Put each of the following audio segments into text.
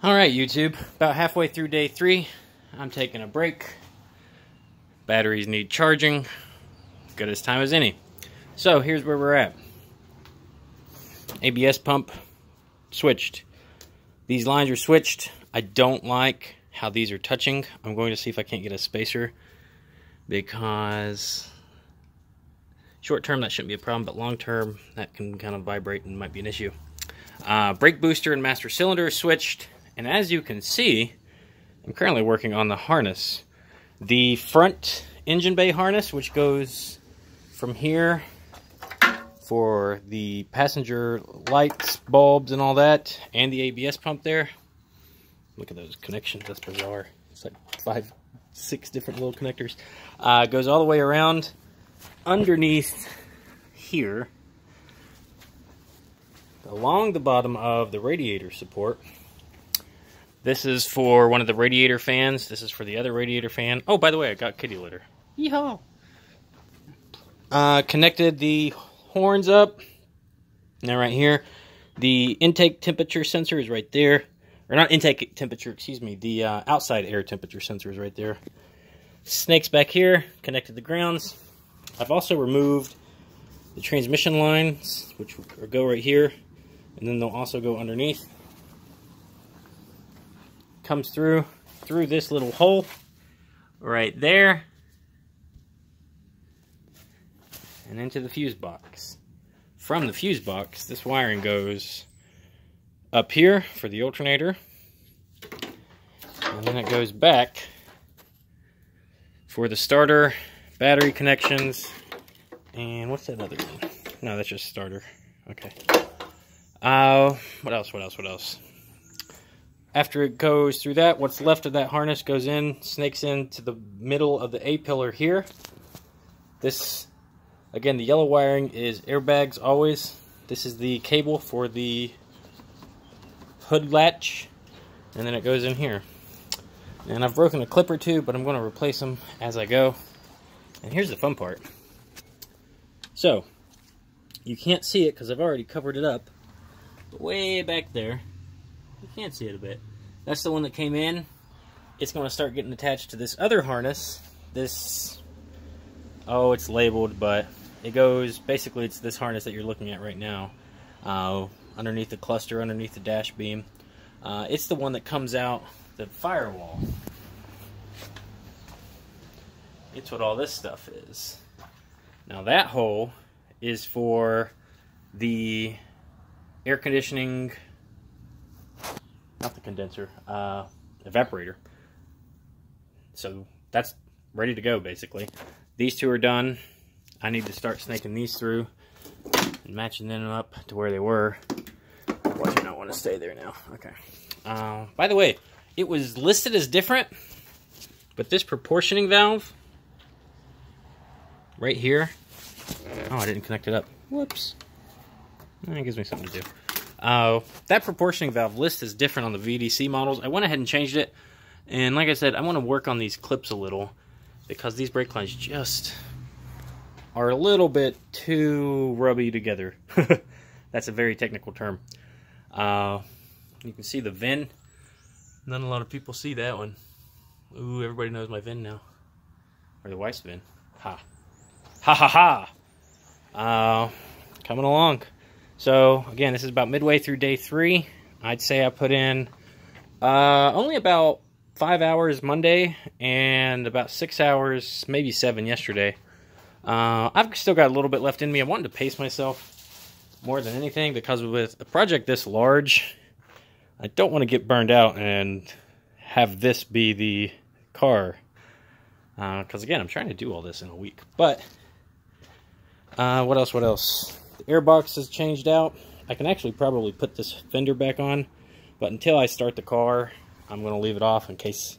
Alright YouTube, about halfway through day 3, I'm taking a break. Batteries need charging, good as time as any. So here's where we're at. ABS pump switched. These lines are switched. I don't like how these are touching. I'm going to see if I can't get a spacer, because short term that shouldn't be a problem, but long term that can kind of vibrate and might be an issue. Brake booster and master cylinder is switched. And as you can see, I'm currently working on the harness. The front engine bay harness, which goes from here for the passenger lights, bulbs, and all that, and the ABS pump there. Look at those connections, that's bizarre. It's like 5, 6 different little connectors. Goes all the way around underneath here, along the bottom of the radiator support. This is for one of the radiator fans. This is for the other radiator fan. Oh, by the way, I got kitty litter. Yeehaw! Connected the horns up. Now right here, the intake temperature sensor is right there. Or not intake temperature, excuse me. The outside air temperature sensor is right there. Snakes back here, connected the grounds. I've also removed the transmission lines, which will go right here. And then they'll also go underneath. Comes through this little hole right there and into the fuse box. From the fuse box, this wiring goes up here for the alternator, and then it goes back for the starter, battery connections, and what's that other one? No, that's just starter. Okay. What else? After it goes through that, what's left of that harness goes in, snakes into the middle of the A-pillar here. This, again, the yellow wiring is airbags always. This is the cable for the hood latch, and then it goes in here. And I've broken a clip or two, but I'm going to replace them as I go. And here's the fun part. So, you can't see it because I've already covered it up, but way back there, you can't see it a bit. That's the one that came in. It's going to start getting attached to this other harness. This, oh, it's labeled, but it goes, basically it's this harness that you're looking at right now. Underneath the cluster, underneath the dash beam. It's the one that comes out the firewall. It's what all this stuff is. Now that hole is for the air conditioning, not the condenser, evaporator. So that's ready to go, basically. These two are done. I need to start snaking these through and matching them up to where they were. Why do you not want to stay there now? Okay. By the way, it was listed as different, but this proportioning valve right here, oh, I didn't connect it up. Whoops. That gives me something to do. That proportioning valve list is different on the VDC models. I went ahead and changed it, and like I said, I want to work on these clips a little, because these brake lines just are a little bit too rubby together. That's a very technical term. You can see the VIN. Not a lot of people see that one. Ooh, everybody knows my VIN now. Or the wife's VIN. Ha. Ha ha ha! Coming along. So, again, this is about midway through day 3. I'd say I put in only about 5 hours Monday and about 6 hours, maybe 7 yesterday. I've still got a little bit left in me. I wanted to pace myself more than anything, because with a project this large, I don't want to get burned out and have this be the car. Because, again, I'm trying to do all this in a week. But, what else? The airbox is changed out. I can actually probably put this fender back on, but until I start the car, I'm going to leave it off in case,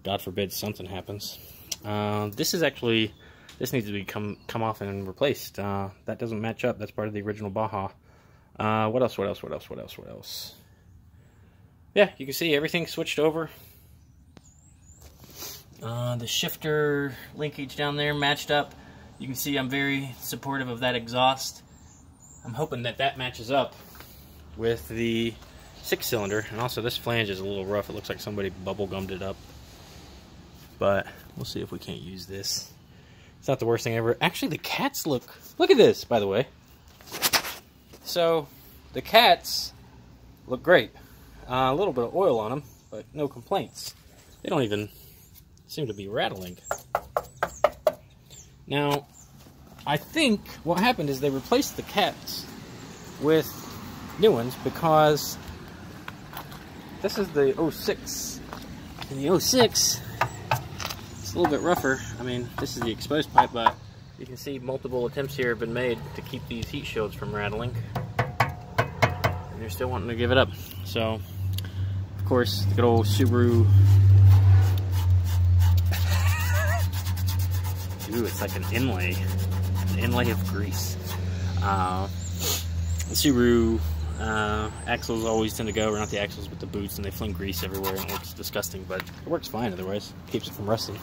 God forbid, something happens. This needs to be come off and replaced. That doesn't match up. That's part of the original Baja. What else? Yeah, you can see everything switched over. The shifter linkage down there matched up. You can see I'm very supportive of that exhaust. I'm hoping that that matches up with the 6-cylinder, and also this flange is a little rough. It looks like somebody bubble gummed it up, but we'll see if we can't use this. It's not the worst thing ever. Actually, the cats look at this, by the way. So the cats look great. A little bit of oil on them, but no complaints. They don't even seem to be rattling. Now, I think what happened is they replaced the cats with new ones because this is the 06. And the 06, it's a little bit rougher. I mean, this is the exposed pipe, but you can see multiple attempts here have been made to keep these heat shields from rattling. And they're still wanting to give it up. So, of course, the good old Subaru. Ooh, it's like an inlay of grease. The Subaru axles always tend to go, or not the axles, but the boots, and they fling grease everywhere, and it looks disgusting, but it works fine otherwise. Keeps it from rusting,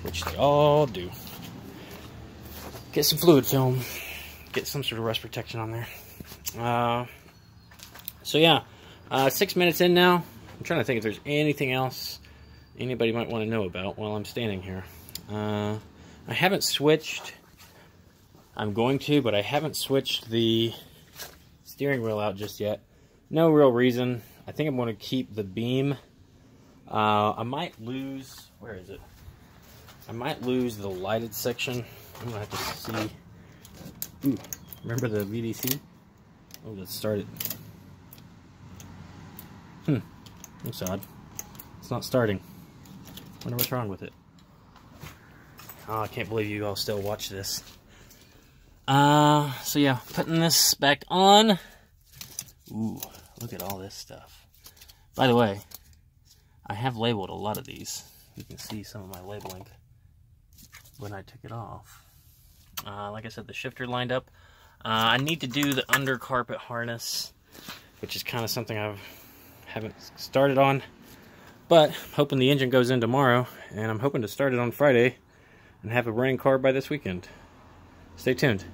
which they all do. Get some fluid film, get some sort of rust protection on there. So yeah, 6 minutes in now. I'm trying to think if there's anything else anybody might want to know about while I'm standing here. I haven't switched. I'm going to, but I haven't switched the steering wheel out just yet. No real reason. I think I'm going to keep the beam. I might lose, where is it? I might lose the lighted section. I'm going to have to see. Ooh, remember the VDC? Oh, let's start it. That's odd. It's not starting. Wonder what's wrong with it. Oh, I can't believe you all still watch this. So yeah, putting this back on. Ooh, look at all this stuff. By the way, I have labeled a lot of these. You can see some of my labeling when I took it off. Like I said, the shifter lined up. I need to do the under carpet harness, which is kind of something I haven't started on. But I'm hoping the engine goes in tomorrow, and I'm hoping to start it on Friday and have a running car by this weekend. Stay tuned.